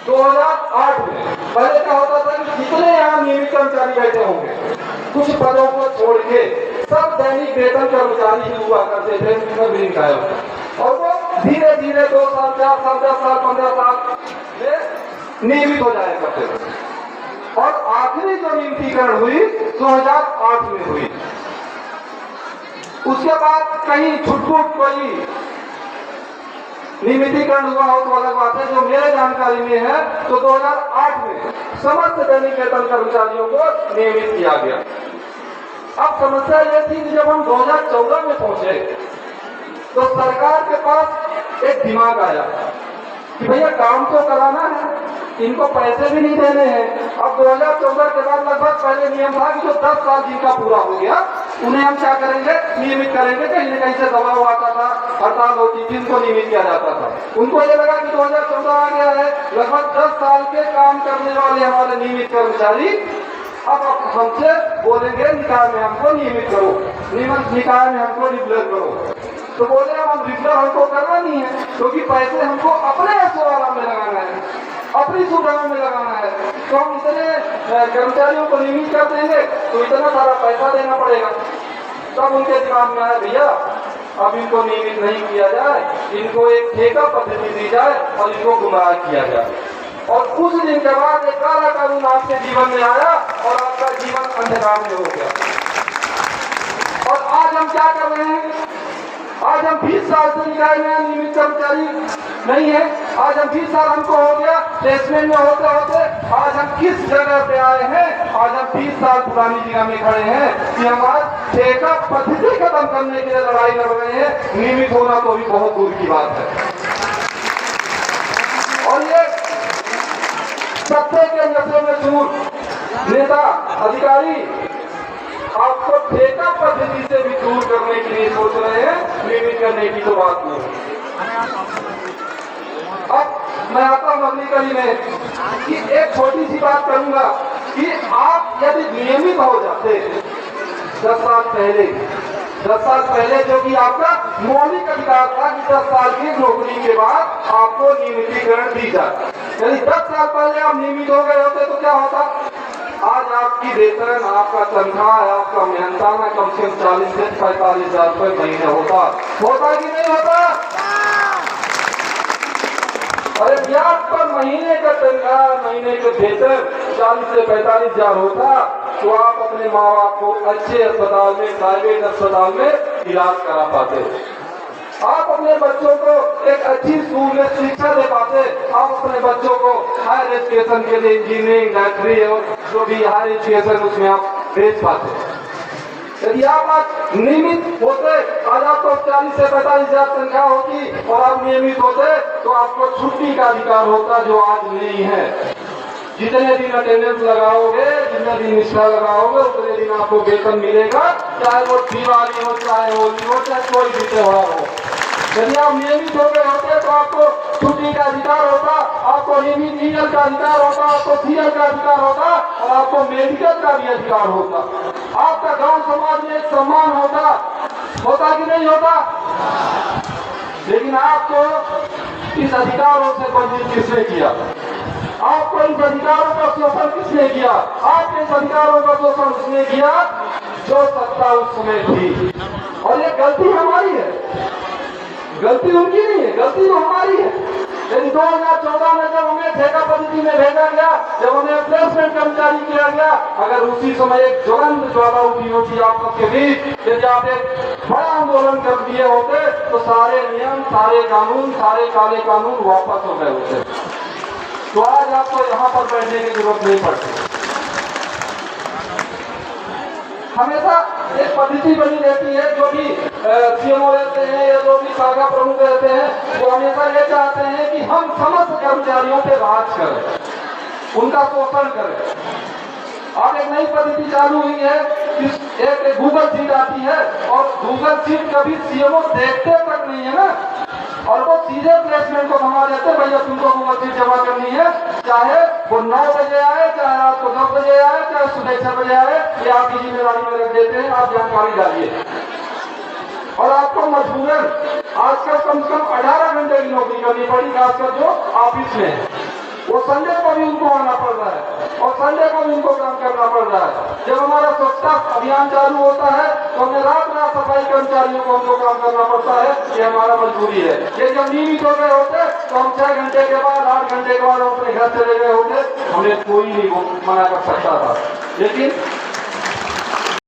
2008 में पहले क्या होता था कि जितने यहाँ नियमित कर्मचारी बैठे होंगे कुछ पदों को छोड़ के सब दैनिक वेतन कर्मचारी ही हुआ करते थे नवीन कायम, और वो धीरे धीरे 2 साल 4 साल 10 साल 15 साल में नियमित हो जाया करते थे। और आखिरी जो नियमितीकरण हुई 2008 में हुई। उसके बाद कहीं छुट-फूट कोई नियमितीकरण हुआ हो तो अलग बात है। जो मेरे जानकारी में है तो 2008 में समस्त दैनिक वेतन कर्मचारियों को नियमित किया गया। अब समस्या यह थी कि जब हम 2014 में पहुंचे तो सरकार के पास एक दिमाग आया कि भैया काम तो कराना है, इनको पैसे भी नहीं देने हैं। अब 2014 के बाद लगभग पहले नियम था कि जो 10 साल जिनका पूरा हो गया उन्हें हम क्या करेंगे, नियमित करेंगे। कहीं न कहीं से दबाव आता था, हड़ताल होती थी, उनको नियमित किया जाता था। उनको ये लगा कि 2014 आ गया है, लगभग 10 साल के काम करने वाले हमारे नियमित कर्मचारी अब हमसे बोलेंगे निकाय में हमको नियमित करो, निकाय में हमको रेगुलर करो। तो बोले हम रेगुलर हमको करना नहीं है, क्योंकि पैसे हमको अपने ऐशोआराम में लगाना है, अपनी सुविधाओं में लगाना है। तो हम इतने कर्मचारियों को नियमित कर देंगे तो इतना सारा पैसा देना पड़ेगा। तब उनके दिमाग में आया भैया अब इनको नियमित नहीं किया जाए, इनको एक ठेका पद्धति दी जाए और इनको गुमराह किया जाए। और कुछ दिन के बाद एक काला कानून आपके जीवन में आया और आपका जीवन अंधकार में हो गया। और आज हम क्या कर रहे हैं, आज हम 20 साल से निकाय में नियमित कर्मचारी नहीं है। आज हम 20 साल हमको हो गया प्लेसमेंट में होते होते आज हम किस जगह पे आए हैं। आज हम 20 साल पुरानी जगह में खड़े हैं कि हम आज ठेका पद्धति खत्म करने के लिए लड़ाई लड़ रहे हैं। नियमित होना तो भी बहुत दूर की बात है। और ये सत्य के नशे में चूर नेता अधिकारी आपको ठेका पद्धति से भी दूर करने के लिए सोच रहे हैं, नियमित करने की तो बात नहीं। अब मैं आता हूं अगली कड़ी में कि एक छोटी सी बात करूंगा कि आप यदि नियमित हो जाते 10 साल पहले जो कि आपका मौलिक अधिकार था कि 10 साल की नौकरी के बाद आपको नियमितीकरण दी जाए, यदि 10 साल पहले आप नियमित हो गए होते तो क्या होता, आज आपकी वेतन, आपका तनख्वाह, आपका मेहनताना कम से कम 40 से 45 हजार रुपए महीने होता कि नहीं होता? अरे ब्याज पर महीने का तनख्वाह, महीने का वेतन 40 से 45 हजार होता तो आप अपने माँ बाप को अच्छे अस्पताल में, प्राइवेट अस्पताल में इलाज करा पाते, आप अपने बच्चों को एक अच्छी स्कूल में शिक्षा दे पाते, आप अपने बच्चों को हायर एजुकेशन के लिए इंजीनियरिंग, डॉक्टरी और जो भी हायर एजुकेशन उसमें आप भेज पाते। यदि आप आज नियमित होते, आज आपको 40 से 45 हजार तनख्वाह होती और आप नियमित होते तो आपको छुट्टी का अधिकार होता जो आज नहीं है। जितने दिन अटेंडेंस लगाओगे, जितने दिन निष्ठा लगाओगे उतने दिन आपको वेतन मिलेगा, चाहे वो दिवाली हो, चाहे होली हो, चाहे कोई भी त्योहार हो। यदि आप नियमित हो गए होते तो आपको छुट्टी का अधिकार होता, आपको नियमित ईएल का अधिकार होता, आपको सीएल का अधिकार होता और आपको मेडिकल का भी अधिकार होता। आपका गांव समाज में एक सम्मान होता कि नहीं होता? लेकिन आपको इस अधिकारों से वंचित किसने किया? आपको इन अधिकारों का शोषण किसने किया? आपके इस अधिकारों का शोषण किसने किया? जो सत्ता उस समय थी। और ये गलती हमारी है, गलती उनकी नहीं है, गलती तो हमारी है। लेकिन 2014 में जब हमें ठेका पद्धति में भेजा गया, जब हमें प्लेसमेंट कर्मचारी किया गया, अगर उसी समय एक ज्वलंत ज्वाला उठी होती आप सबके बीच, यदि आप एक बड़ा आंदोलन कर दिए होते तो सारे नियम, सारे कानून, सारे काले कानून वापस हो गए होते। तो आज आपको यहाँ पर बैठने की जरूरत नहीं पड़ती। हमेशा एक पद्धति बनी रहती है, जो भी सीएमओ रहते हैं या जो भी शाखा प्रमुख रहते हैं वो हमेशा ये चाहते हैं कि हम समस्त कर्मचारियों पे राज करें, उनका शोषण करें। अब एक नई पद्धति चालू हुई है, एक गूगल सीट आती है और गूगल सीट कभी सीएमओ देखते तक नहीं है ना, और वो सीधे प्लेसमेंट को थमा देते, भैया तुमको गूगल सीट जमा करनी है, चाहे वो 9 बजे आए, चाहे रात को 10 बजे आए, चाहे सुबह 6 बजे आए, ये आपकी जिम्मेदारी में रख देते हैं, आप जानकारी डालिए। और आपको मजबूरन आजकल कम से कम 18 घंटे की नौकरी करनी पड़ी, खासकर जो ऑफिस में है। वो संडे में इनको काम करना पड़ रहा है। जब हमारा स्वच्छता अभियान चालू होता है तो हमें रात रात सफाई कर्मचारियों को हमको काम करना पड़ता है, ये हमारा मजबूरी है। ये जब नियमित हो गए होते तो हम 6 घंटे के बाद 8 घंटे के बाद अपने घर चले गए होते, हमें कोई नहीं मना कर सकता था। लेकिन